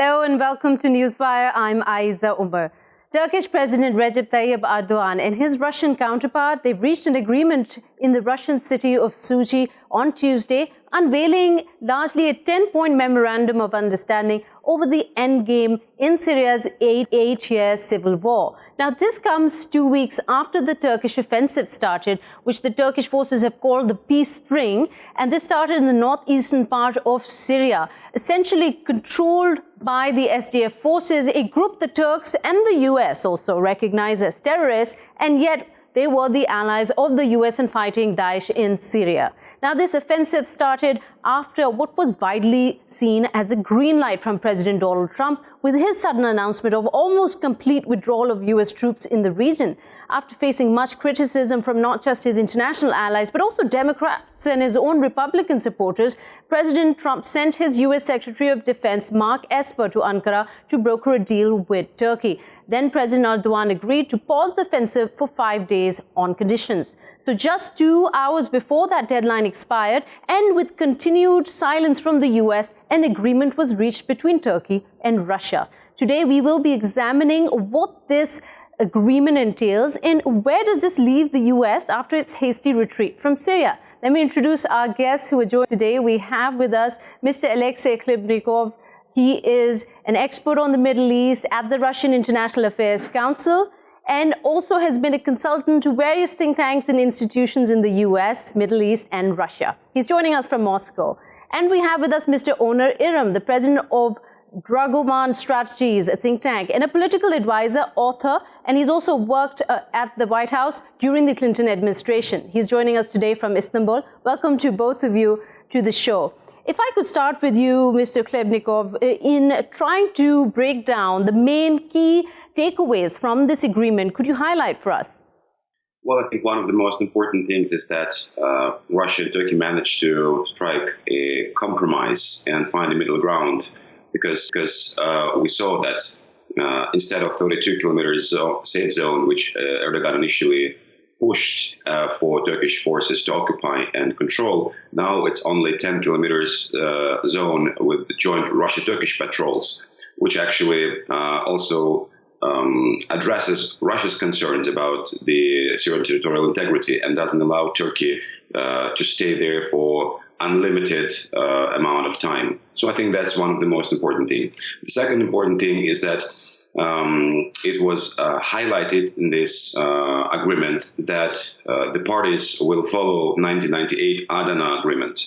Hello and welcome to Newswire. I'm Ayza Omar. Turkish President Recep Tayyip Erdogan and his Russian counterpart, they've reached an agreement in the Russian city of Sochi on Tuesday, unveiling largely a 10-point memorandum of understanding over the endgame in Syria's eight-year civil war. Now, this comes 2 weeks after the Turkish offensive started, which the Turkish forces have called the Peace Spring, and this started in the northeastern part of Syria, essentially controlled by the SDF forces, a group the Turks and the US also recognize as terrorists, and yet they were the allies of the US in fighting Daesh in Syria. Now, this offensive started after what was widely seen as a green light from President Donald Trump with his sudden announcement of almost complete withdrawal of US troops in the region. After facing much criticism from not just his international allies, but also Democrats and his own Republican supporters, President Trump sent his US Secretary of Defense, Mark Esper, to Ankara to broker a deal with Turkey. Then President Erdogan agreed to pause the offensive for 5 days on conditions. So just 2 hours before that deadline expired, and with continued silence from the US, an agreement was reached between Turkey and Russia. Today, we will be examining what this agreement entails and where does this leave the US after its hasty retreat from Syria. Let me introduce our guests who are joined today. We have with us Mr. Alexey Khlebnikov. He is an expert on the Middle East at the Russian International Affairs Council and also has been a consultant to various think tanks and institutions in the US, Middle East and Russia. He's joining us from Moscow. And we have with us Mr. Onur Erim, the president of Dragoman Strategies, a think tank, and a political advisor, author, and he's also worked at the White House during the Clinton administration. He's joining us today from Istanbul. Welcome to both of you to the show. If I could start with you, Mr. Khlebnikov, in trying to break down the main key takeaways from this agreement, could you highlight for us? Well, I think one of the most important things is that Russia and Turkey managed to strike a compromise and find a middle ground, because we saw that instead of 32 kilometers safe zone, which Erdogan initially pushed for Turkish forces to occupy and control, now it's only 10 kilometers zone with the joint Russia-Turkish patrols, which actually also addresses Russia's concerns about the Syrian territorial integrity and doesn't allow Turkey to stay there for unlimited amount of time. So I think that's one of the most important things. The second important thing is that it was highlighted in this agreement that the parties will follow 1998 Adana Agreement.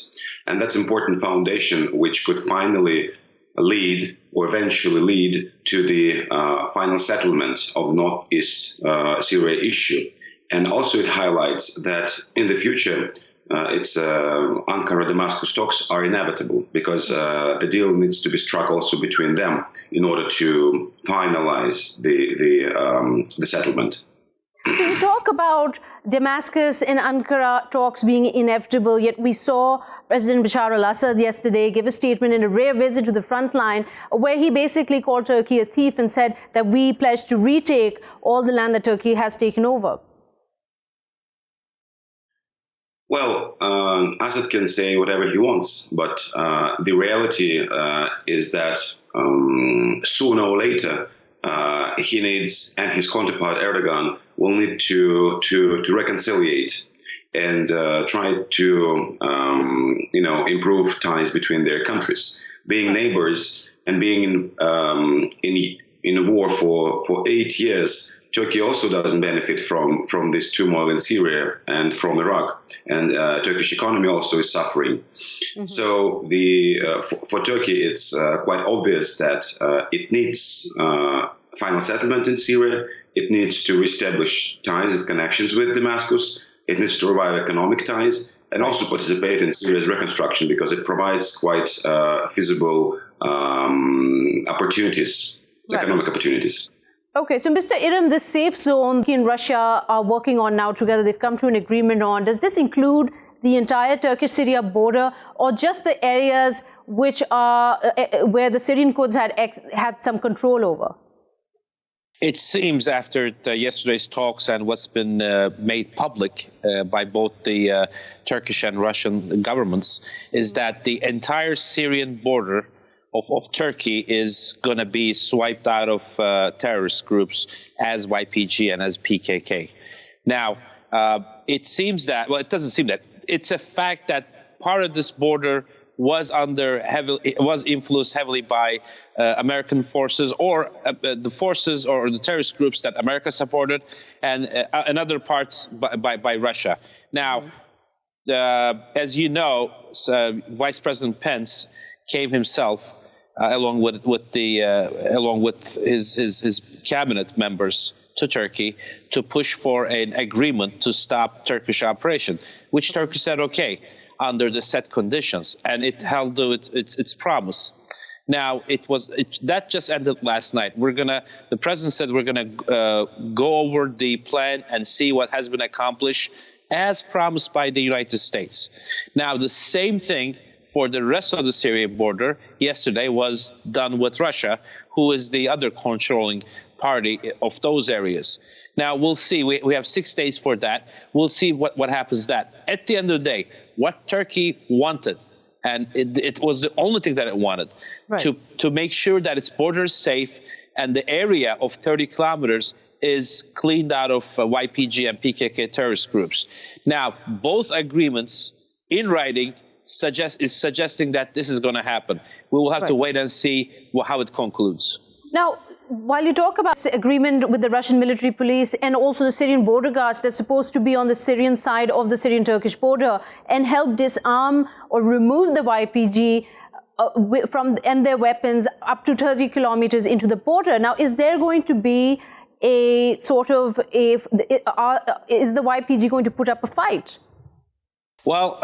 And that's an important foundation which could finally lead or eventually lead to the final settlement of Northeast Syria issue. And also it highlights that in the future, Ankara-Damascus talks are inevitable because the deal needs to be struck also between them in order to finalize the settlement. So you talk about Damascus and Ankara talks being inevitable, yet we saw President Bashar al-Assad yesterday give a statement in a rare visit to the front line where he basically called Turkey a thief and said that we pledge to retake all the land that Turkey has taken over. Well, Assad can say whatever he wants, but the reality is that sooner or later he needs, and his counterpart Erdogan will need to reconciliate and try to improve ties between their countries. Being neighbors and being in a war for 8 years, Turkey also doesn't benefit from this turmoil in Syria and from Iraq, and Turkish economy also is suffering. Mm-hmm. So for Turkey, it's quite obvious that it needs final settlement in Syria. It needs to reestablish ties and connections with Damascus. It needs to revive economic ties and also participate in Syria's reconstruction because it provides quite feasible opportunities, economic opportunities. Okay, so Mr. Erim, the safe zone in Russia are working on now together, they've come to an agreement on. Does this include the entire Turkish-Syria border or just the areas which are where the Syrian Kurds had some control over? It seems after yesterday's talks and what's been made public by both the Turkish and Russian governments is that the entire Syrian border of Turkey is going to be swiped out of terrorist groups as YPG and as PKK. Now, it seems that, well, it doesn't seem that. It's a fact that part of this border was influenced heavily by American forces or the forces or the terrorist groups that America supported, and other parts by Russia. Now, as you know, Vice President Pence came himself along with his cabinet members to Turkey to push for an agreement to stop Turkish operation, which Turkey said okay under the set conditions, and it held to its promise. Now that just ended last night. The president said we're gonna go over the plan and see what has been accomplished as promised by the United States. Now the same thing for the rest of the Syrian border yesterday was done with Russia, who is the other controlling party of those areas. Now we'll see. We have 6 days for that. We'll see what happens. That at the end of the day, what Turkey wanted, and it was the only thing that it wanted, right, to make sure that its border is safe and the area of 30 kilometers is cleaned out of YPG and PKK terrorist groups. Now, both agreements in writing suggesting that this is going to happen. We will have to wait and see how it concludes. Now, while you talk about this agreement with the Russian military police and also the Syrian border guards that's supposed to be on the Syrian side of the Syrian-Turkish border and help disarm or remove the YPG and their weapons up to 30 kilometers into the border. Now, is there going to be a sort of is the YPG going to put up a fight? Well,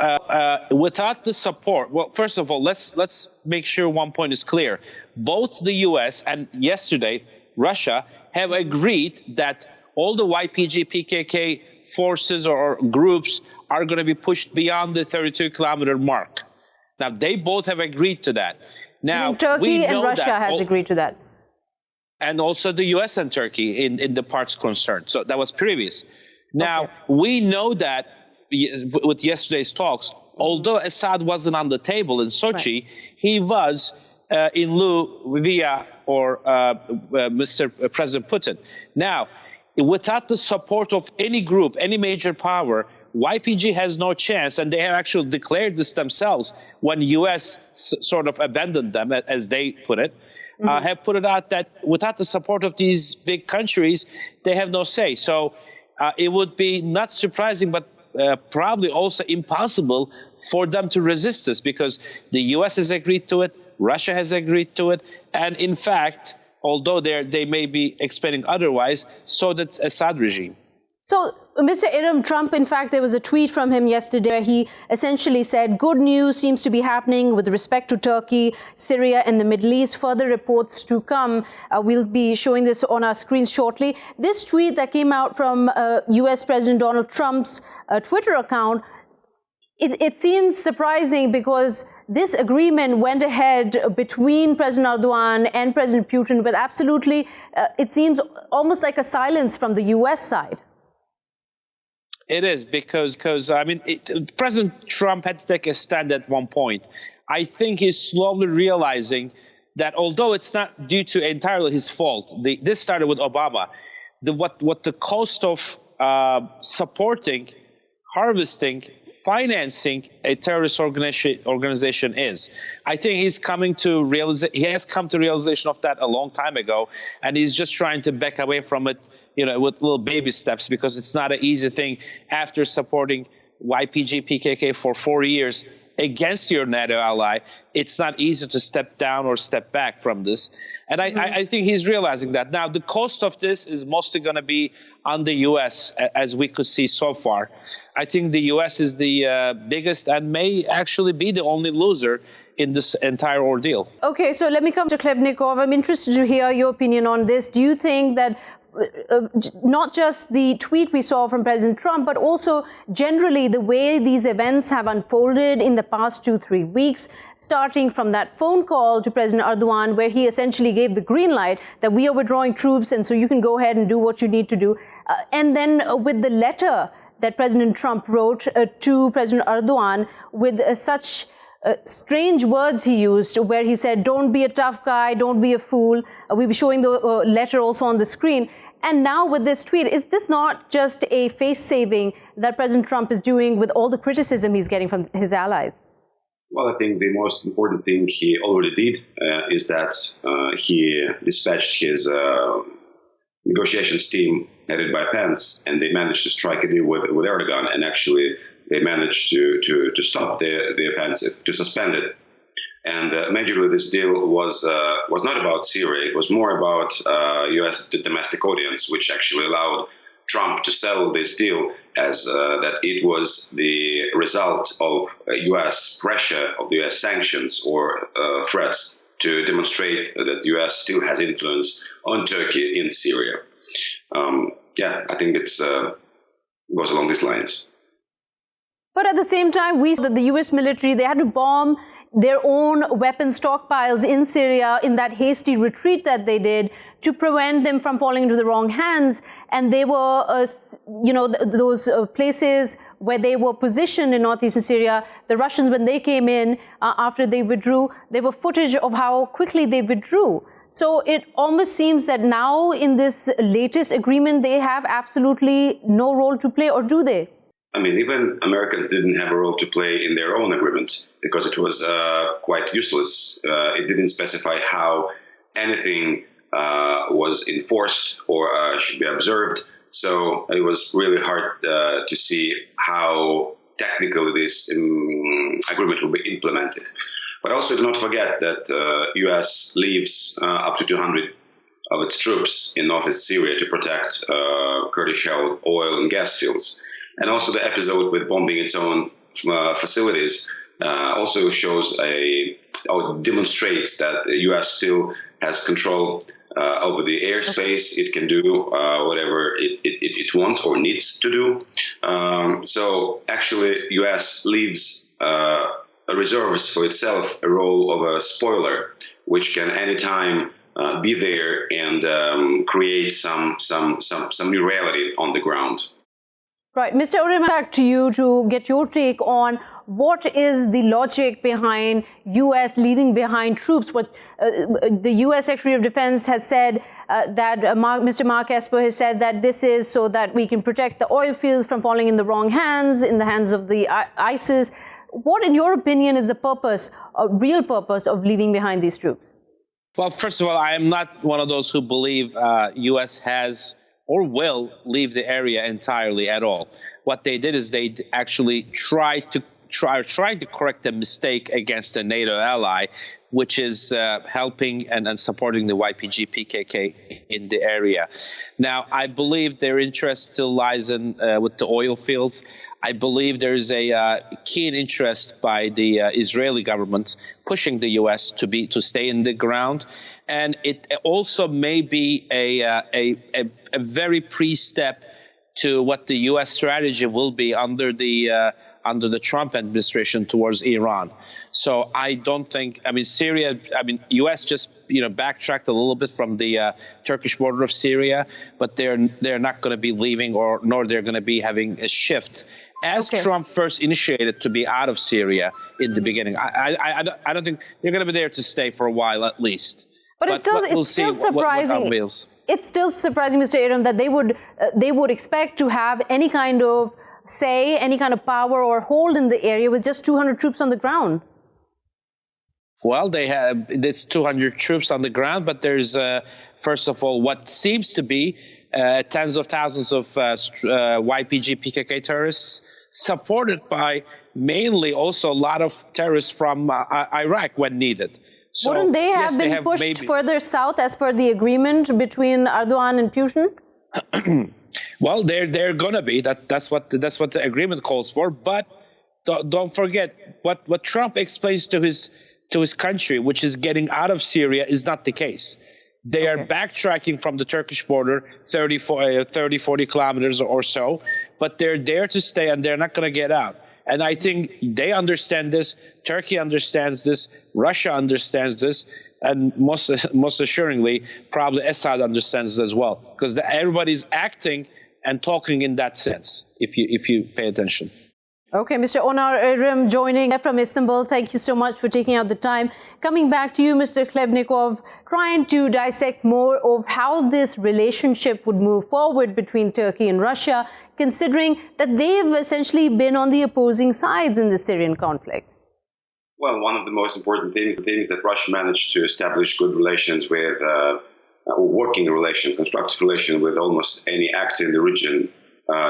without the support, well, first of all, let's make sure one point is clear. Both the U.S. and yesterday Russia have agreed that all the YPG, PKK forces or groups are going to be pushed beyond the 32-kilometer mark. Now, they both have agreed to that. Now, Turkey and Russia has agreed to that. And also the U.S. and Turkey in the parts concerned. So that was previous. Now, we know that with yesterday's talks, although Assad wasn't on the table in Sochi, he was in Lviv or Mr. President Putin. Now, without the support of any group, any major power, YPG has no chance, and they have actually declared this themselves when U.S. sort of abandoned them, as they put it, have put it out that without the support of these big countries, they have no say. So it would be not surprising, but probably also impossible for them to resist this, because the U.S. has agreed to it, Russia has agreed to it, and in fact, although they may be expecting otherwise, so does Assad regime. So, Mr. Erim, Trump, in fact, there was a tweet from him yesterday where he essentially said, good news seems to be happening with respect to Turkey, Syria, and the Middle East. Further reports to come. We'll be showing this on our screens shortly. This tweet that came out from U.S. President Donald Trump's Twitter account, it seems surprising because this agreement went ahead between President Erdogan and President Putin with absolutely, it seems almost like a silence from the U.S. side. It is because I mean, President Trump had to take a stand at one point. I think he's slowly realizing that although it's not due to entirely his fault, this started with Obama. What the cost of supporting, harvesting, financing a terrorist organization is. I think he's coming to he has come to realization of that a long time ago, and he's just trying to back away from it, with little baby steps, because it's not an easy thing after supporting YPG, PKK for 4 years against your NATO ally. It's not easy to step down or step back from this. And I think he's realizing that. Now, the cost of this is mostly going to be on the U.S., as we could see so far. I think the U.S. is the biggest and may actually be the only loser in this entire ordeal. Okay, so let me come to Khlebnikov. I'm interested to hear your opinion on this. Do you think that not just the tweet we saw from President Trump, but also generally the way these events have unfolded in the past 2-3 weeks, starting from that phone call to President Erdogan, where he essentially gave the green light that we are withdrawing troops and so you can go ahead and do what you need to do. And then with the letter that President Trump wrote to President Erdogan with such strange words he used, where he said, don't be a tough guy, don't be a fool. We'll be showing the letter also on the screen. And now with this tweet, is this not just a face-saving that President Trump is doing with all the criticism he's getting from his allies? Well, I think the most important thing he already did is that he dispatched his negotiations team headed by Pence, and they managed to strike a deal with Erdogan, and actually they managed to stop the offensive, to suspend it. And majorly this deal was not about Syria. It was more about U.S. domestic audience, which actually allowed Trump to sell this deal as that it was the result of U.S. pressure, of the U.S. sanctions or threats to demonstrate that the U.S. still has influence on Turkey in Syria. I think it's goes along these lines. But at the same time, we saw that the U.S. military, they had to bomb their own weapon stockpiles in Syria in that hasty retreat that they did to prevent them from falling into the wrong hands. And they were, those places where they were positioned in northeastern Syria, the Russians, when they came in after they withdrew, there were footage of how quickly they withdrew. So it almost seems that now in this latest agreement, they have absolutely no role to play, or do they? I mean, even Americans didn't have a role to play in their own agreement because it was quite useless. It didn't specify how anything was enforced or should be observed. So it was really hard to see how technically this agreement will be implemented. But also do not forget that U.S. leaves up to 200 of its troops in northeast Syria to protect Kurdish-held oil and gas fields. And also the episode with bombing its own facilities also shows or demonstrates that the U.S. still has control over the airspace. It can do whatever it wants or needs to do. So actually, U.S. leaves reserves for itself a role of a spoiler, which can anytime be there and create some new reality on the ground. Right. Mr. Erim, back to you to get your take on what is the logic behind U.S. leaving behind troops. What the U.S. Secretary of Defense has said that Mr. Mark Esper has said that this is so that we can protect the oil fields from falling in the wrong hands, in the hands of the ISIS. What, in your opinion, is the purpose, real purpose of leaving behind these troops? Well, first of all, I am not one of those who believe U.S. has or will leave the area entirely at all. What they did is they actually tried to correct a mistake against a NATO ally, which is helping and supporting the YPG PKK in the area. Now, I believe their interest still lies in with the oil fields. I believe there is a keen interest by the Israeli government pushing the U.S. to stay in the ground, and it also may be a very pre-step to what the U.S. strategy will be under the Trump administration towards Iran. So I don't think, Syria, U.S. just, backtracked a little bit from the Turkish border of Syria, but they're not going to be leaving nor they're going to be having a shift. As Trump first initiated to be out of Syria in the beginning, I don't think they're going to be there to stay for a while at least. But it's still surprising. It's still surprising, Mr. Erim, that they would expect to have any kind of say, any kind of power or hold in the area with just 200 troops on the ground. Well, it's 200 troops on the ground, but there's, first of all, what seems to be tens of thousands of YPG PKK terrorists, supported by mainly also a lot of terrorists from Iraq when needed. So, wouldn't they have been pushed further south as per the agreement between Erdogan and Putin? Well, they're gonna be. That's what the agreement calls for. But don't forget what Trump explains to his country, which is getting out of Syria, is not the case. They are backtracking from the Turkish border 30, 40 kilometers or so, but they're there to stay and they're not going to get out. And I think they understand this. Turkey understands this. Russia understands this. And most assuredly, probably Assad understands this as well, because everybody's acting and talking in that sense, if you pay attention. Okay, Mr. Onur Erim joining from Istanbul. Thank you so much for taking out the time. Coming back to you, Mr. Khlebnikov, trying to dissect more of how this relationship would move forward between Turkey and Russia, considering that they've essentially been on the opposing sides in the Syrian conflict. Well, one of the most important things that Russia managed to establish good relations with, working relation, constructive relation with almost any actor in the region,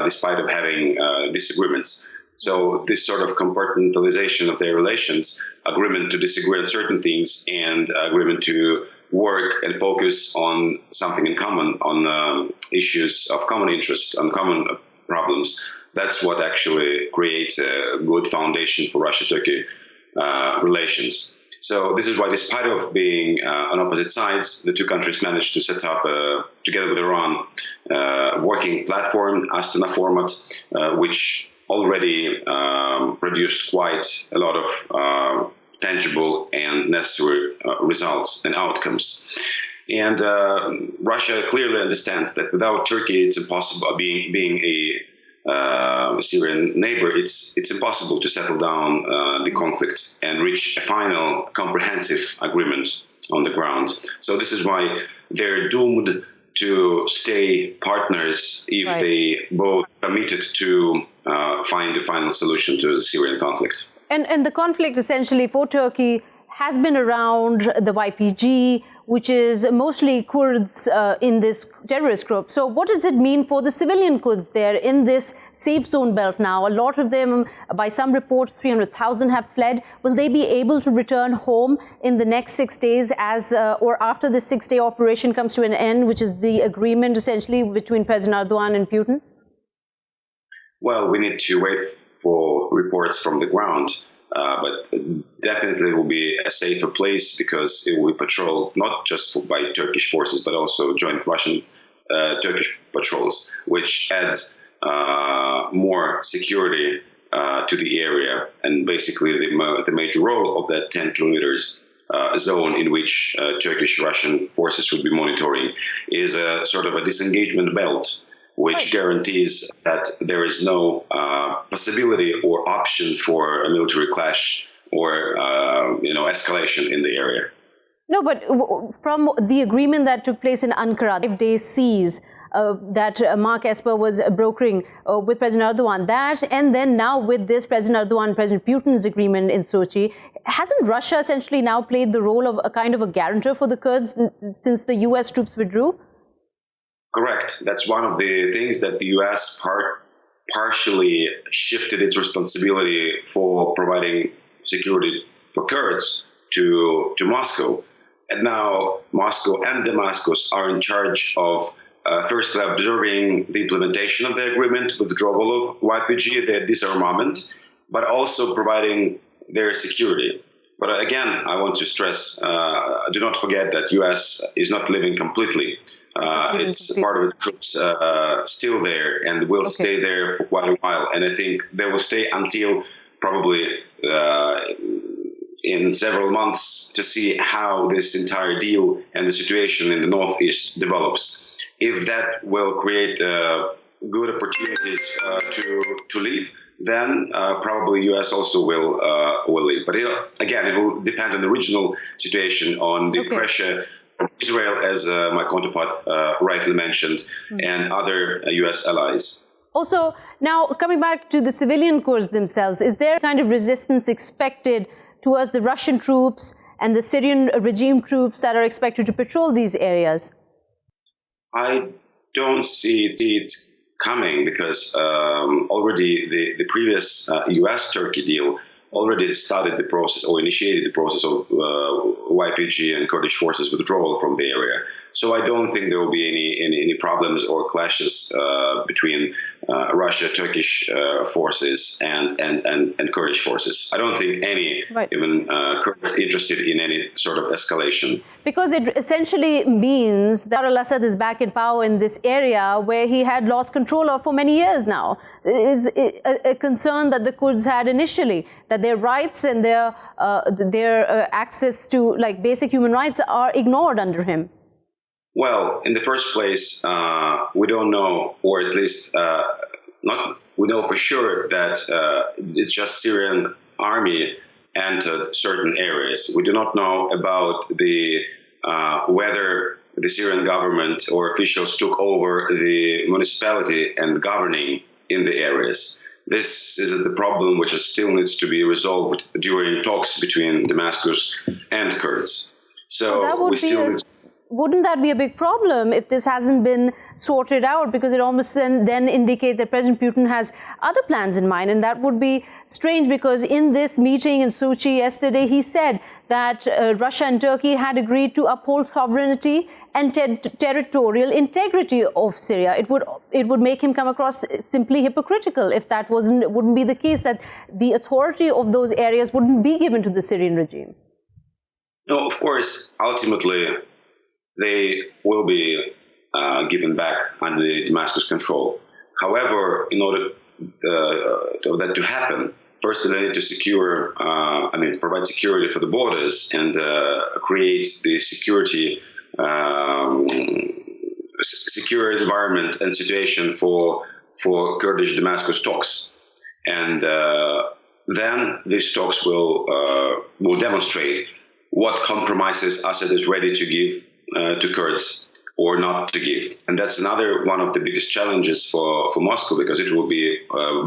despite of having disagreements. So this sort of compartmentalization of their relations, agreement to disagree on certain things, and agreement to work and focus on something in common, on issues of common interest, on common problems, that's what actually creates a good foundation for Russia-Turkey relations. So this is why, despite of being on opposite sides, the two countries managed to set up, together with Iran, working platform, Astana format, which already produced quite a lot of tangible and necessary results and outcomes. And Russia clearly understands that without Turkey, it's impossible, being a Syrian neighbor, it's impossible to settle down the conflict and reach a final comprehensive agreement on the ground. So this is why they're doomed to stay partners if they both committed to find a final solution to the Syrian conflict. And the conflict essentially for Turkey has been around the YPG, which is mostly Kurds in this terrorist group. So what does it mean for the civilian Kurds there in this safe zone belt now? A lot of them, by some reports, 300,000 have fled. Will they be able to return home in the next 6 days or after the 6-day operation comes to an end, which is the agreement essentially between President Erdogan and Putin? Well, we need to wait for reports from the ground. But definitely it will be a safer place because it will be patrolled not just by Turkish forces, but also joint Russian-Turkish patrols, which adds more security to the area. And basically the major role of that 10 kilometers zone in which Turkish-Russian forces will be monitoring is a sort of a disengagement belt, which guarantees that there is no possibility or option for a military clash or escalation in the area. No, but from the agreement that took place in Ankara, 5-day siege that Mark Esper was brokering with President Erdogan, that and then now with this President Erdogan, President Putin's agreement in Sochi, hasn't Russia essentially now played the role of a kind of a guarantor for the Kurds since the US troops withdrew? Correct. That's one of the things that the U.S. partially shifted its responsibility for providing security for Kurds to Moscow. And now Moscow and Damascus are in charge of firstly observing the implementation of the agreement, withdrawal of YPG, their disarmament, but also providing their security. But again, I want to stress, do not forget that U.S. is not living completely. It's part of its troops still there and will stay there for quite a while. And I think they will stay until probably in several months to see how this entire deal and the situation in the Northeast develops. If that will create good opportunities to leave, then probably U.S. also will leave. But again, it will depend on the regional situation, on the pressure from Israel, as my counterpart rightly mentioned, and other U.S. allies. Also, now coming back to the civilian Kurds themselves, is there kind of resistance expected towards the Russian troops and the Syrian regime troops that are expected to patrol these areas? I don't see it coming because already the previous U.S.-Turkey deal already started the process or initiated the process of YPG and Kurdish forces withdrawal from the area. So I don't think there will be any problems or clashes between Russia, Turkish forces and Kurdish forces. I don't think any even Kurds interested in any sort of escalation. Because it essentially means that al-Assad is back in power in this area where he had lost control of for many years now. It is a concern that the Kurds had initially, that their rights and their access to basic human rights are ignored under him. Well, in the first place, we don't know, or at least we know for sure that it's just Syrian army entered certain areas. We do not know about the whether the Syrian government or officials took over the municipality and governing in the areas. This is the problem which still needs to be resolved during talks between Damascus and Kurds. So wouldn't that be a big problem if this hasn't been sorted out? Because it almost then indicates that President Putin has other plans in mind. And that would be strange, because in this meeting in Sochi yesterday, he said that Russia and Turkey had agreed to uphold sovereignty and territorial integrity of Syria. It would make him come across simply hypocritical if that wouldn't be the case, that the authority of those areas wouldn't be given to the Syrian regime. No, of course, ultimately, they will be given back under the Damascus control. However, in order for that to happen, first they need to provide security for the borders and create the secure environment and situation for Kurdish Damascus talks, and then these talks will demonstrate what compromises Assad is ready to give to Kurds or not to give. And that's another one of the biggest challenges for Moscow, because it will be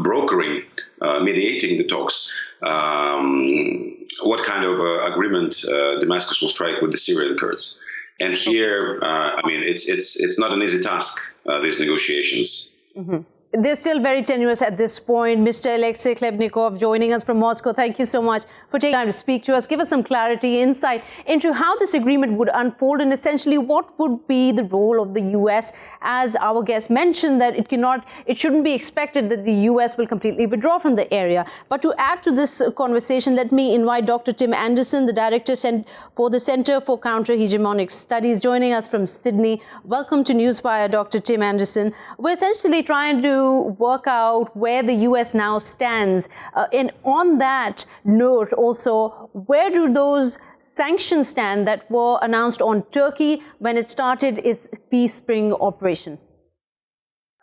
brokering, mediating the talks, what kind of agreement Damascus will strike with the Syrian Kurds. And here, it's not an easy task, these negotiations. Mm-hmm. They're still very tenuous at this point. Mr. Alexey Khlebnikov joining us from Moscow. Thank you so much for taking time to speak to us. Give us some clarity, insight into how this agreement would unfold, and essentially what would be the role of the U.S. As our guest mentioned, that it shouldn't be expected that the U.S. will completely withdraw from the area. But to add to this conversation, let me invite Dr. Tim Anderson, the Director for the Center for Counter-Hegemonic Studies, joining us from Sydney. Welcome to Newswire, Dr. Tim Anderson. We're essentially trying to work out where the U.S. now stands. And on that note also, where do those sanctions stand that were announced on Turkey when it started its Peace Spring operation?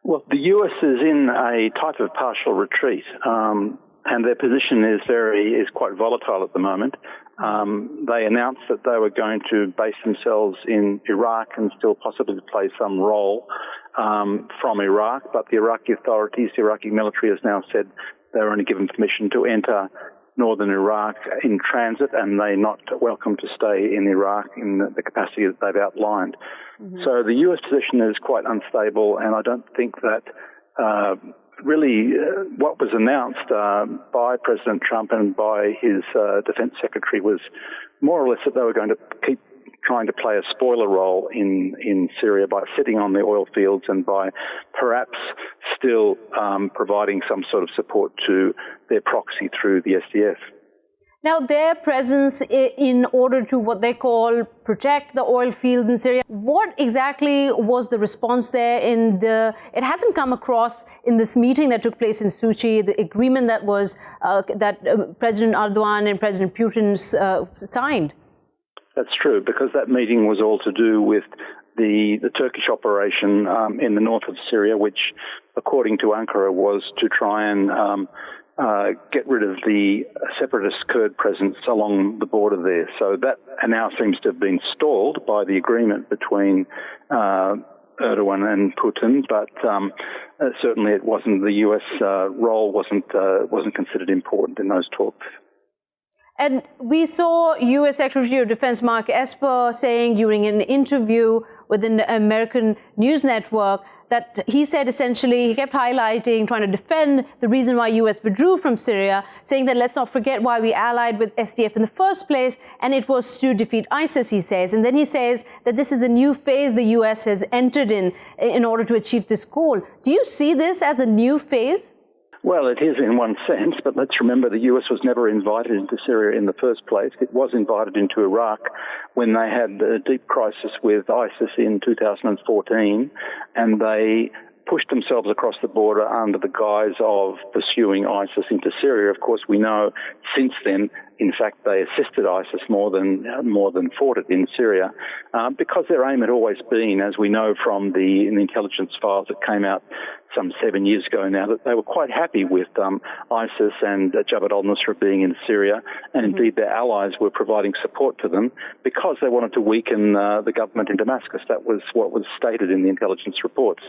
Well, the U.S. is in a type of partial retreat, and their position is quite volatile at the moment. They announced that they were going to base themselves in Iraq and still possibly play some role from Iraq, but the Iraqi authorities, the Iraqi military, has now said they're only given permission to enter northern Iraq in transit, and they're not welcome to stay in Iraq in the capacity that they've outlined. Mm-hmm. So the U.S. position is quite unstable, and I don't think that what was announced by President Trump and by his defense secretary was more or less that they were going to keep trying to play a spoiler role in Syria by sitting on the oil fields and by perhaps still providing some sort of support to their proxy through the SDF. Now, their presence in order to what they call protect the oil fields in Syria, what exactly was the response there it hasn't come across in this meeting that took place in Sochi, the agreement that was, President Erdogan and President Putin signed? That's true, because that meeting was all to do with the Turkish operation in the north of Syria, which, according to Ankara, was to try and get rid of the separatist Kurd presence along the border there. So that now seems to have been stalled by the agreement between Erdogan and Putin, but certainly it wasn't. The U.S. role wasn't considered important in those talks. And we saw U.S. Secretary of Defense Mark Esper saying during an interview with an American news network that he said essentially, he kept highlighting, trying to defend the reason why U.S. withdrew from Syria, saying that let's not forget why we allied with SDF in the first place, and it was to defeat ISIS, he says. And then he says that this is a new phase the U.S. has entered in order to achieve this goal. Do you see this as a new phase? Well, it is in one sense, but let's remember the U.S. was never invited into Syria in the first place. It was invited into Iraq when they had a deep crisis with ISIS in 2014, and they pushed themselves across the border under the guise of pursuing ISIS into Syria. Of course, we know since then In fact, they assisted ISIS more than fought it in Syria, because their aim had always been, as we know from the intelligence files that came out some 7 years ago now, that they were quite happy with ISIS and Jabhat al-Nusra being in Syria, and indeed their allies were providing support to them because they wanted to weaken the government in Damascus. That was what was stated in the intelligence reports.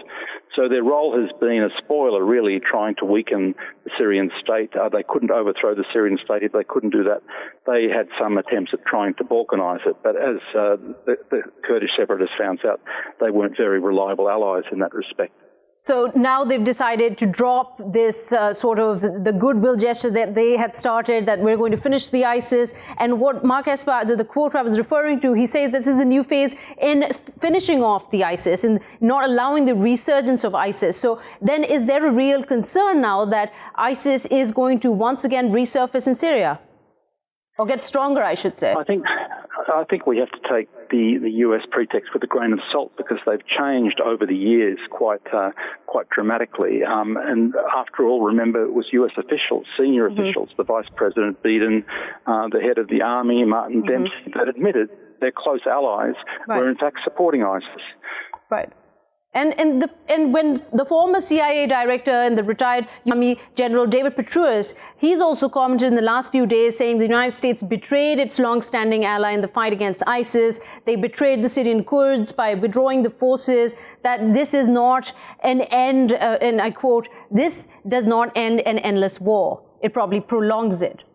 So their role has been a spoiler, really, trying to weaken the Syrian state. They couldn't overthrow the Syrian state. If they couldn't do that, they had some attempts at trying to balkanise it. But as the Kurdish separatists found out, they weren't very reliable allies in that respect. So now they've decided to drop this sort of the goodwill gesture that they had started, that we're going to finish the ISIS. And what Mark Esper, the quote I was referring to, he says this is the new phase in finishing off the ISIS and not allowing the resurgence of ISIS. So then is there a real concern now that ISIS is going to once again resurface in Syria? Or get stronger, I should say. I think we have to take the US pretext with a grain of salt, because they've changed over the years quite dramatically. And after all, remember, it was US officials, senior officials, the Vice President Beaton, the head of the army, Martin Dempsey, that admitted their close allies were in fact supporting ISIS. Right. And when the former CIA director and the retired Army General David Petraeus, he's also commented in the last few days saying the United States betrayed its long-standing ally in the fight against ISIS. They betrayed the Syrian Kurds by withdrawing the forces, that this is not an end, and I quote, this does not end an endless war. It probably prolongs it.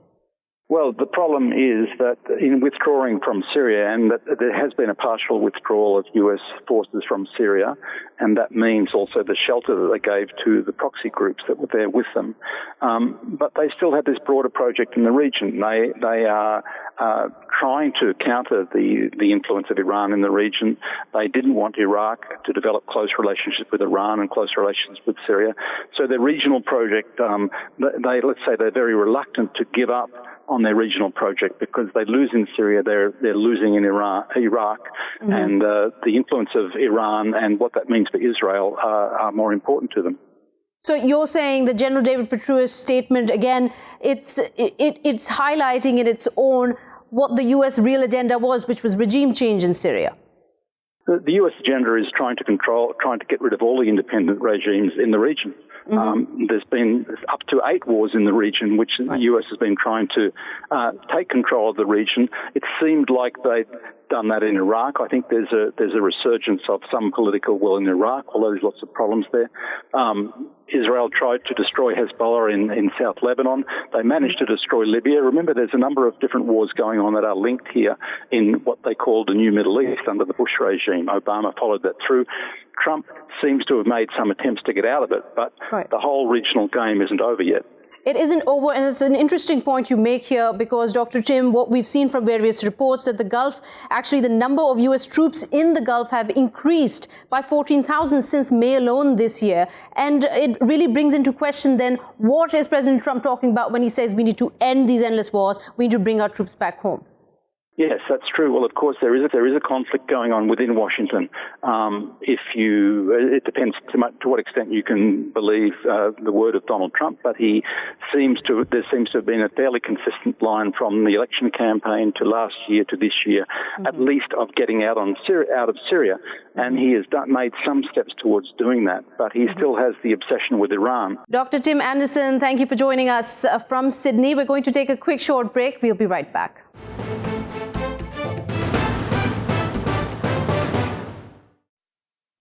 Well, the problem is that in withdrawing from Syria, and that there has been a partial withdrawal of US forces from Syria, and that means also the shelter that they gave to the proxy groups that were there with them. But they still have this broader project in the region. They are trying to counter the influence of Iran in the region. They didn't want Iraq to develop close relationships with Iran and close relations with Syria. So their regional project, let's say they're very reluctant to give up on their regional project, because they lose in Syria, they're losing in Iraq, and the influence of Iran and what that means for Israel are more important to them. So you're saying the General David Petraeus statement, again, it's highlighting in its own what the US real agenda was, which was regime change in Syria. The US agenda is trying to get rid of all the independent regimes in the region. There's been up to 8 wars in the region, which the US has been trying to take control of the region. It seemed like they'd done that in Iraq. I think there's a resurgence of some political will in Iraq, although there's lots of problems there. Israel tried to destroy Hezbollah in South Lebanon. They managed to destroy Libya. Remember, there's a number of different wars going on that are linked here in what they called the New Middle East under the Bush regime. Obama followed that through. Trump seems to have made some attempts to get out of it, but the whole regional game isn't over yet. It isn't over, and it's an interesting point you make here, because, Dr. Tim, what we've seen from various reports that the Gulf, actually the number of US troops in the Gulf have increased by 14,000 since May alone this year. And it really brings into question then, what is President Trump talking about when he says we need to end these endless wars, we need to bring our troops back home? Yes, that's true. Well, of course, there is a conflict going on within Washington. It depends to what extent you can believe the word of Donald Trump, but there seems to have been a fairly consistent line from the election campaign to last year to this year, at least of getting out of Syria, and he has made some steps towards doing that, but he still has the obsession with Iran. Dr. Tim Anderson, thank you for joining us from Sydney. We're going to take a quick short break. We'll be right back.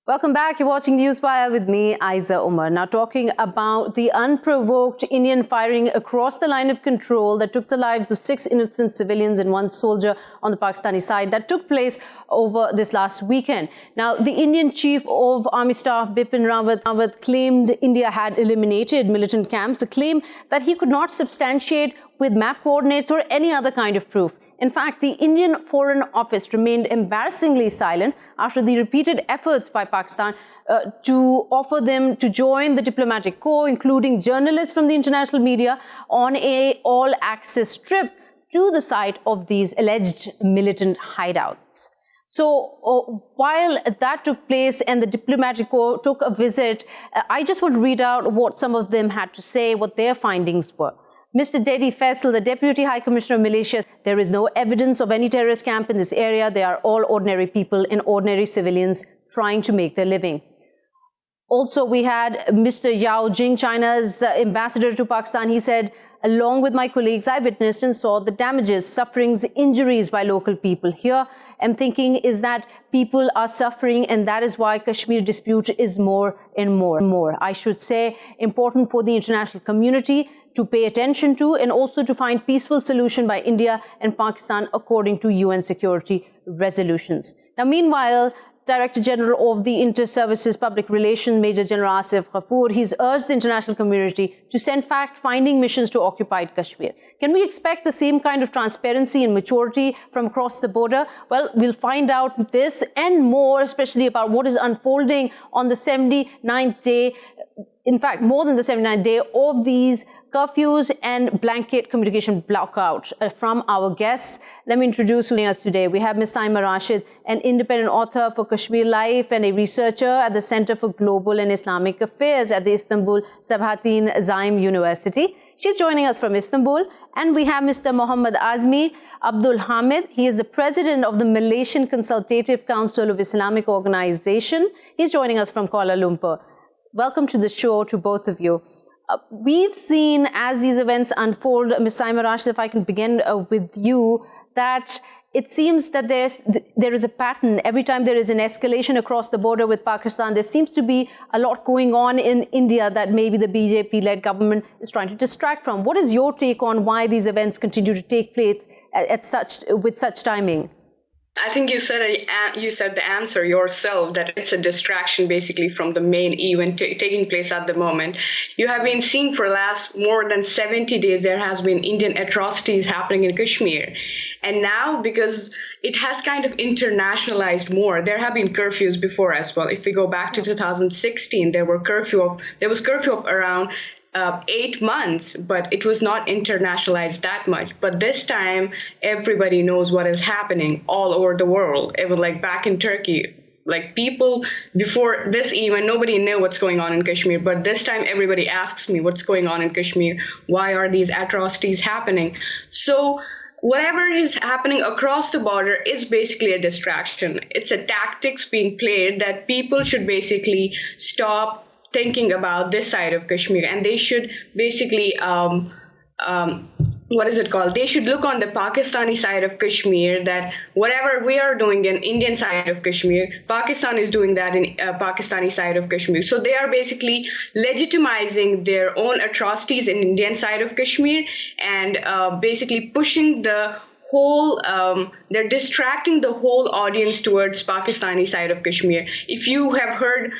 Welcome back. You're watching Newswire with me, Ayza Omar. Now talking about the unprovoked Indian firing across the line of control that took the lives of 6 innocent civilians and 1 soldier on the Pakistani side that took place over this last weekend. Now, the Indian Chief of Army Staff, Bipin Rawat, claimed India had eliminated militant camps, a claim that he could not substantiate with map coordinates or any other kind of proof. In fact, the Indian Foreign Office remained embarrassingly silent after the repeated efforts by Pakistan to offer them to join the diplomatic corps, including journalists from the international media, on an all-access trip to the site of these alleged militant hideouts. So while that took place and the diplomatic corps took a visit, I just want to read out what some of them had to say, what their findings were. Mr. Dedi Faisal, the Deputy High Commissioner of Malaysia, there is no evidence of any terrorist camp in this area. They are all ordinary people and ordinary civilians trying to make their living. Also, we had Mr. Yao Jing, China's ambassador to Pakistan. He said, along with my colleagues, I witnessed and saw the damages, sufferings, injuries by local people. Here, I'm thinking is that people are suffering, and that is why Kashmir dispute is more and more. I should say, important for the international community to pay attention to, and also to find peaceful solution by India and Pakistan according to UN security resolutions. Now, meanwhile, Director General of the Inter-Services Public Relations, Major General Asif Ghafoor, he's urged the international community to send fact-finding missions to occupied Kashmir. Can we expect the same kind of transparency and maturity from across the border? Well, we'll find out this and more, especially about what is unfolding on the 79th day, in fact, more than the 79th day of these curfews and blanket communication blackout from our guests. Let me introduce us today. We have Ms. Saima Rashid, an independent author for Kashmir Life and a researcher at the Center for Global and Islamic Affairs at the Istanbul Sabahattin Zaim University. She's joining us from Istanbul. And we have Mr. Mohammad Azmi, Abdul Hamid. He is the president of the Malaysian Consultative Council of Islamic Organization. He's joining us from Kuala Lumpur. Welcome to the show to both of you. We've seen as these events unfold, Ms. Saima Rashid, if I can begin with you, that it seems that there is a pattern. Every time there is an escalation across the border with Pakistan, there seems to be a lot going on in India that maybe the BJP-led government is trying to distract from. What is your take on why these events continue to take place with such timing? I think you said the answer yourself, that it's a distraction basically from the main event taking place at the moment. You have been seeing for the last more than 70 days there has been Indian atrocities happening in Kashmir. And now, because it has kind of internationalized more, there have been curfews before as well. If we go back to 2016, there was curfew of around 8 months, but it was not internationalized that much. But this time, everybody knows what is happening all over the world. Even like back in Turkey, like people before this even, nobody knew what's going on in Kashmir. But this time, everybody asks me what's going on in Kashmir. Why are these atrocities happening? So whatever is happening across the border is basically a distraction. It's a tactics being played that people should basically stop thinking about this side of Kashmir, and they should basically, They should look on the Pakistani side of Kashmir, that whatever we are doing in Indian side of Kashmir, Pakistan is doing that in Pakistani side of Kashmir. So they are basically legitimizing their own atrocities in Indian side of Kashmir and basically pushing the whole, they're distracting the whole audience towards Pakistani side of Kashmir. If you have heard,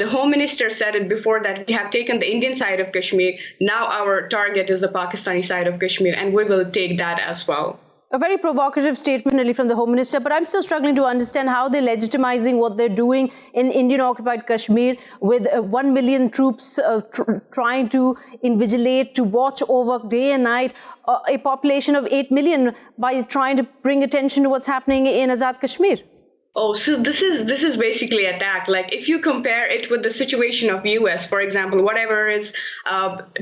the Home Minister said it before that we have taken the Indian side of Kashmir. Now our target is the Pakistani side of Kashmir, and we will take that as well. A very provocative statement really from the Home Minister, but I'm still struggling to understand how they're legitimizing what they're doing in Indian-occupied Kashmir with 1 million troops trying to invigilate, to watch over day and night a population of 8 million by trying to bring attention to what's happening in Azad Kashmir. Oh, so this is basically attack. Like if you compare it with the situation of US, for example, whatever is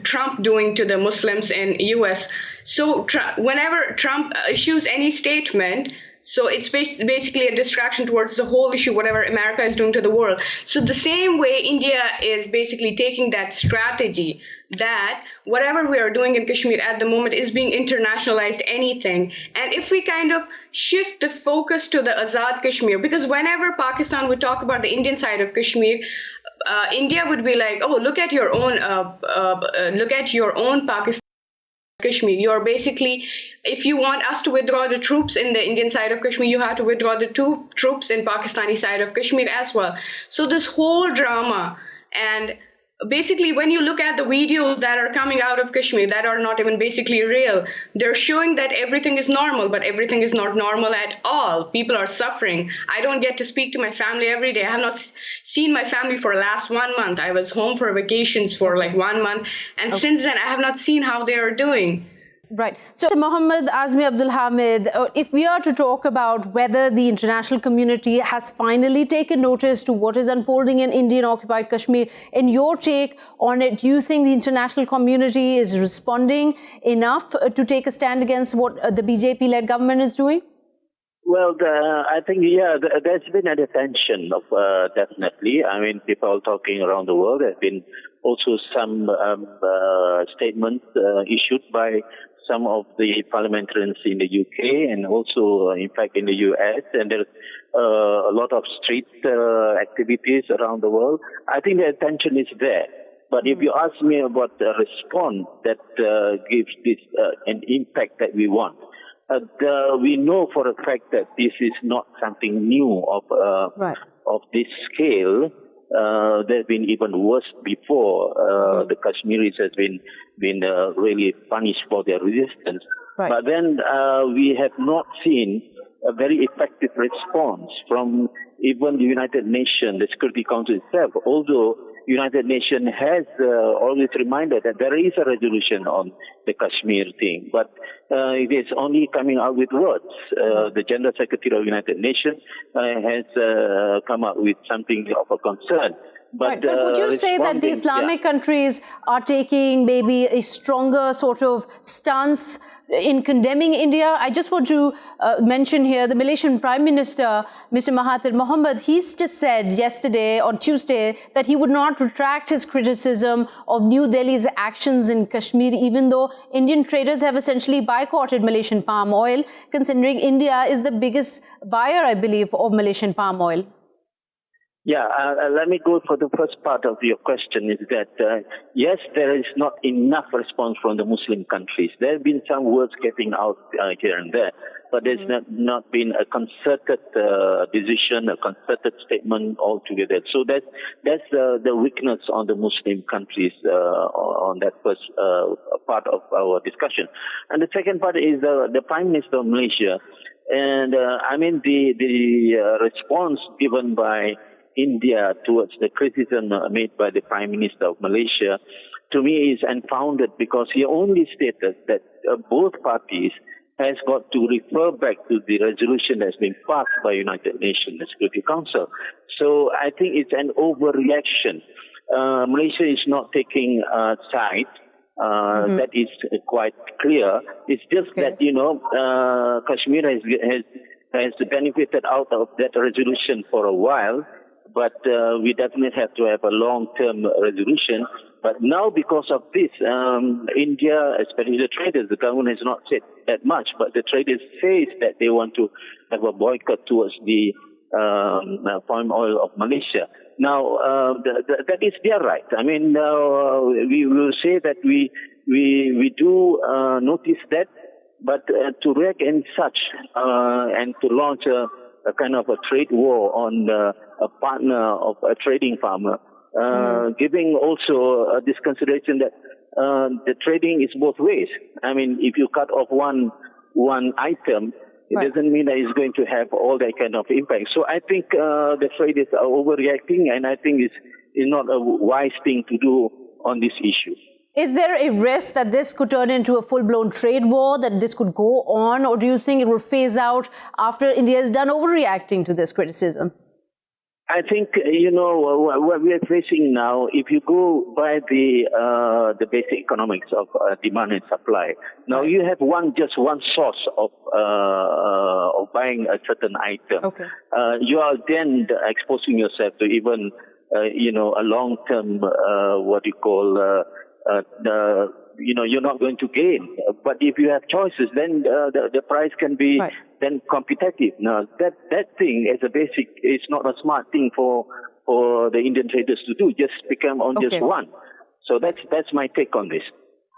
Trump doing to the Muslims in US. So whenever Trump issues any statement, so it's basically a distraction towards the whole issue, whatever America is doing to the world. So the same way India is basically taking that strategy, that whatever we are doing in Kashmir at the moment is being internationalized anything. And if we kind of shift the focus to the Azad Kashmir, because whenever Pakistan would talk about the Indian side of Kashmir, India would be like, oh, look at your own Pakistan. Kashmir. You're basically, if you want us to withdraw the troops in the Indian side of Kashmir, you have to withdraw the troops in Pakistani side of Kashmir as well. So this whole drama, and basically when you look at the videos that are coming out of Kashmir that are not even basically real, they're showing that everything is normal, but everything is not normal at all. People are suffering. I don't get to speak to my family every day. I have not seen my family for the last 1 month. I was home for vacations for like 1 month. And since then, I have not seen how they are doing. Right. So, Mohammed, Azmi, Abdul, Hamid, if we are to talk about whether the international community has finally taken notice to what is unfolding in Indian-occupied Kashmir, in your take on it, do you think the international community is responding enough to take a stand against what the BJP-led government is doing? Well, I think, there's been an attention of definitely. I mean, people talking around the world. There have been also some statements issued by some of the parliamentarians in the UK and also, in fact, in the US. And there's a lot of street activities around the world. I think the attention is there. But if you ask me about the response that gives this an impact that we want, we know for a fact that this is not something new of this scale. There have been even worse before. The Kashmiris has been really punished for their resistance. Right. But then we have not seen a very effective response from even the United Nations, the Security Council itself, although United Nations has always reminded that there is a resolution on the Kashmir thing, but it is only coming out with words. The General Secretary of United Nations has come up with something of a concern. But would you say that the Islamic countries are taking maybe a stronger sort of stance in condemning India? I just want to mention here the Malaysian Prime Minister, Mr. Mahathir Mohamad, he's just said yesterday, on Tuesday, that he would not retract his criticism of New Delhi's actions in Kashmir, even though Indian traders have essentially boycotted Malaysian palm oil, considering India is the biggest buyer, I believe, of Malaysian palm oil. Yeah, let me go for the first part of your question is that, yes, there is not enough response from the Muslim countries. There have been some words getting out here and there, but there's not been a concerted decision, a concerted statement altogether. So that's the weakness on the Muslim countries on that first part of our discussion. And the second part is the Prime Minister of Malaysia. And I mean, the response given by India towards the criticism made by the Prime Minister of Malaysia, to me is unfounded because he only stated that both parties has got to refer back to the resolution that's been passed by United Nations Security Council. So I think it's an overreaction. Malaysia is not taking a side. That is quite clear. It's just that, Kashmir has benefited out of that resolution for a while. But we definitely have to have a long-term resolution. But now, because of this, India, especially the traders, the government has not said that much, but the traders say that they want to have a boycott towards the palm oil of Malaysia. Now, that is their right. I mean, we will say that we do notice that, but to react in such and to launch a kind of a trade war on a partner of a trading farmer, giving also this consideration that the trading is both ways. I mean, if you cut off one item, it doesn't mean that it's going to have all that kind of impact. So I think the traders are overreacting, and I think it's not a wise thing to do on this issue. Is there a risk that this could turn into a full-blown trade war, that this could go on, or do you think it will phase out after India is done overreacting to this criticism? I think, what we are facing now, if you go by the basic economics of demand and supply, now you have just one source of buying a certain item. Okay. You are then exposing yourself to even, a long-term, you're not going to gain. But if you have choices, then the price can be then competitive. Now, that thing as a basic is not a smart thing for the Indian traders to do. Just become on just one. So that's my take on this.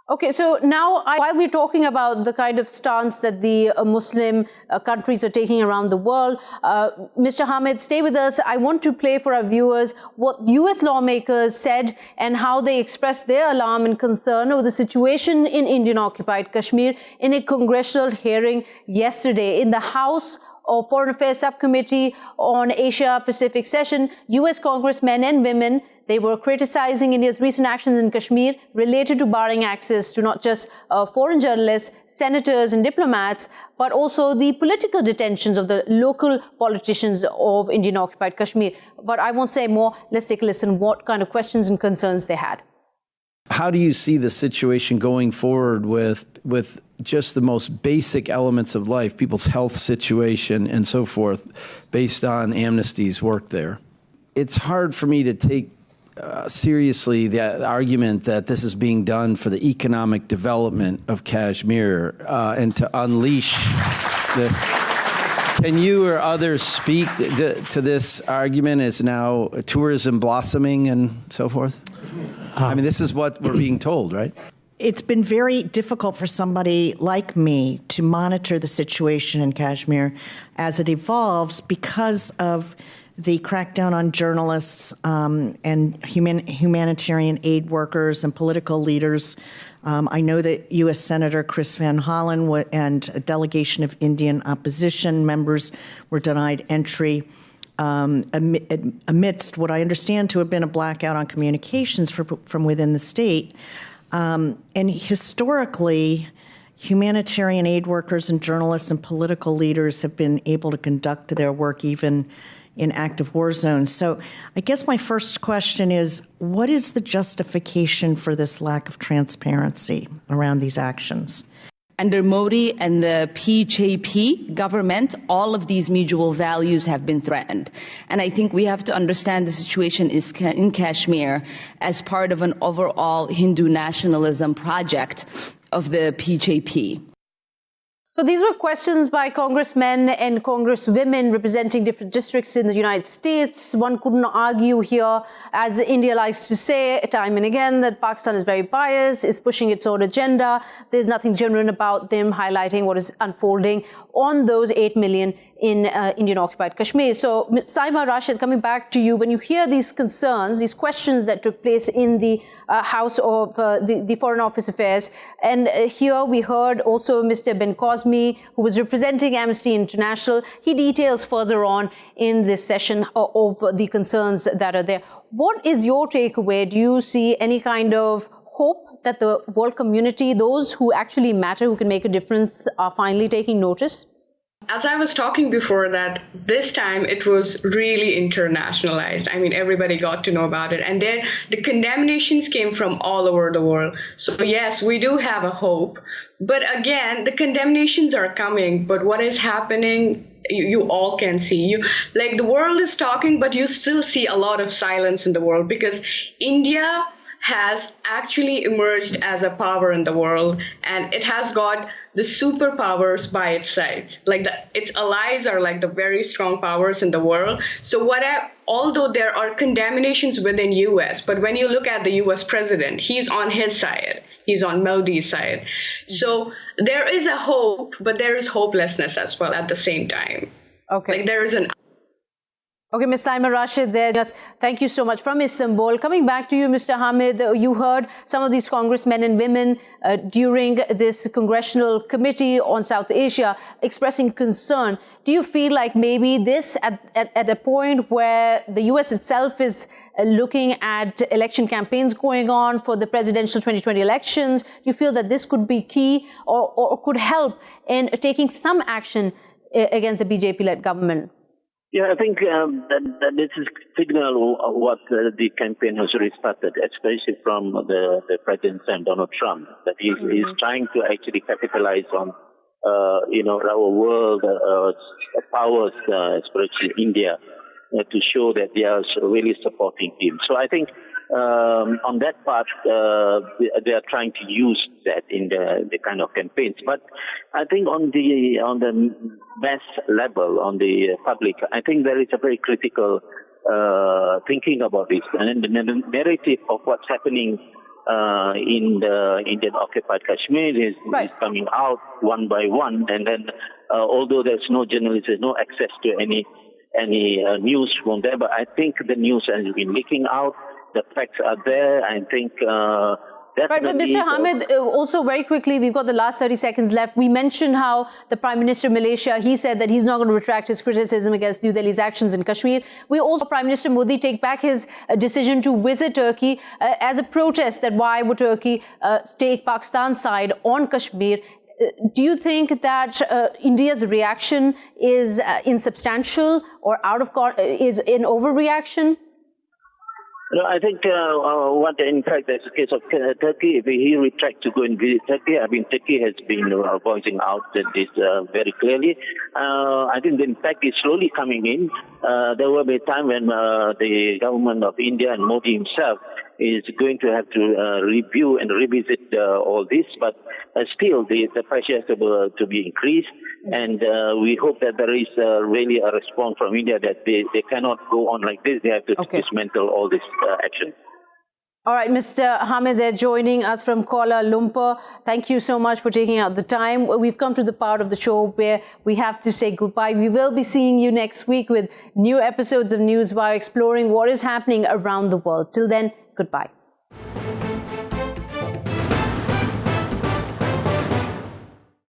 Okay, so now while we're talking about the kind of stance that the Muslim countries are taking around the world, Mr. Hamid, stay with us. I want to play for our viewers what US lawmakers said and how they expressed their alarm and concern over the situation in Indian-occupied Kashmir in a congressional hearing yesterday in the House of Foreign Affairs Subcommittee on Asia-Pacific session. US congressmen and women They were criticizing India's recent actions in Kashmir related to barring access to not just foreign journalists, senators and diplomats, but also the political detentions of the local politicians of Indian-occupied Kashmir. But I won't say more. Let's take a listen what kind of questions and concerns they had. How do you see the situation going forward with just the most basic elements of life, people's health situation and so forth, based on Amnesty's work there? It's hard for me to take seriously the argument that this is being done for the economic development of Kashmir and to unleash the... Can you or others speak to this argument as now tourism blossoming and so forth? I mean, this is what we're being told, right? It's been very difficult for somebody like me to monitor the situation in Kashmir as it evolves because of the crackdown on journalists and humanitarian aid workers and political leaders. I know that U.S. Senator Chris Van Hollen and a delegation of Indian opposition members were denied entry amidst what I understand to have been a blackout on communications from within the state. And historically, humanitarian aid workers and journalists and political leaders have been able to conduct their work even in active war zones. So I guess my first question is, what is the justification for this lack of transparency around these actions? Under Modi and the BJP government, all of these mutual values have been threatened. And I think we have to understand the situation in Kashmir as part of an overall Hindu nationalism project of the BJP. So these were questions by congressmen and congresswomen representing different districts in the United States. One couldn't argue here, as India likes to say time and again, that Pakistan is very biased, is pushing its own agenda. There's nothing genuine about them highlighting what is unfolding on those 8 million in Indian-occupied Kashmir. So, Saima Rashid, coming back to you, when you hear these concerns, these questions that took place in the House of the Foreign Office Affairs, and here we heard also Mr. Ben Cosme, who was representing Amnesty International. He details further on in this session of the concerns that are there. What is your takeaway? Do you see any kind of hope that the world community, those who actually matter, who can make a difference, are finally taking notice? As I was talking before, that this time it was really internationalized. I mean, everybody got to know about it. And then the condemnations came from all over the world. So yes, we do have a hope. But again, the condemnations are coming. But what is happening, you all can see. Like, the world is talking, but you still see a lot of silence in the world, because India has actually emerged as a power in the world, and it has got the superpowers by its side. Like, its allies are like the very strong powers in the world. So although there are condemnations within US, but when you look at the US president, he's on his side. He's on Modi's side. So there is a hope, but there is hopelessness as well at the same time. Okay. Like, there is an... Okay, Ms. Saima Rashid there. Just thank you so much from Istanbul. Coming back to you, Mr. Hamid, you heard some of these congressmen and women during this congressional committee on South Asia expressing concern. Do you feel like maybe this at a point where the US itself is looking at election campaigns going on for the presidential 2020 elections, do you feel that this could be key or could help in taking some action against the BJP-led government? Yeah, I think that this is signal of what the campaign has already started, especially from the President Donald Trump, that he's trying to actually capitalize on, our world powers, especially India, to show that they are really supporting him. So I think on that part, they are trying to use that in the kind of campaigns. But I think on the mass level, on the public, I think there is a very critical thinking about this. And the narrative of what's happening in the Indian-occupied Kashmir is coming out one by one. And then, although there's no journalists, there's no access to any news from there, but I think the news has been leaking out. The facts are there. I think Right, but Mr. Hamid, also very quickly, we've got the last 30 seconds left. We mentioned how the Prime Minister of Malaysia, he said that he's not going to retract his criticism against New Delhi's actions in Kashmir. We also saw Prime Minister Modi take back his decision to visit Turkey as a protest that why would Turkey take Pakistan's side on Kashmir. Do you think that India's reaction is insubstantial or is an overreaction? No, I think in fact, there's a case of Turkey. If he retracts to go and visit Turkey, I mean, Turkey has been voicing out this very clearly. I think the impact is slowly coming in. There will be a time when the government of India and Modi himself is going to have to review and revisit all this, but still the pressure has to be increased, and we hope that there is really a response from India that they cannot go on like this. They have to dismantle all this action. All right, Mr. Hamid, they're joining us from Kuala Lumpur. Thank you so much for taking out the time. We've come to the part of the show where we have to say goodbye. We will be seeing you next week with new episodes of Newswire exploring what is happening around the world. Till then, goodbye.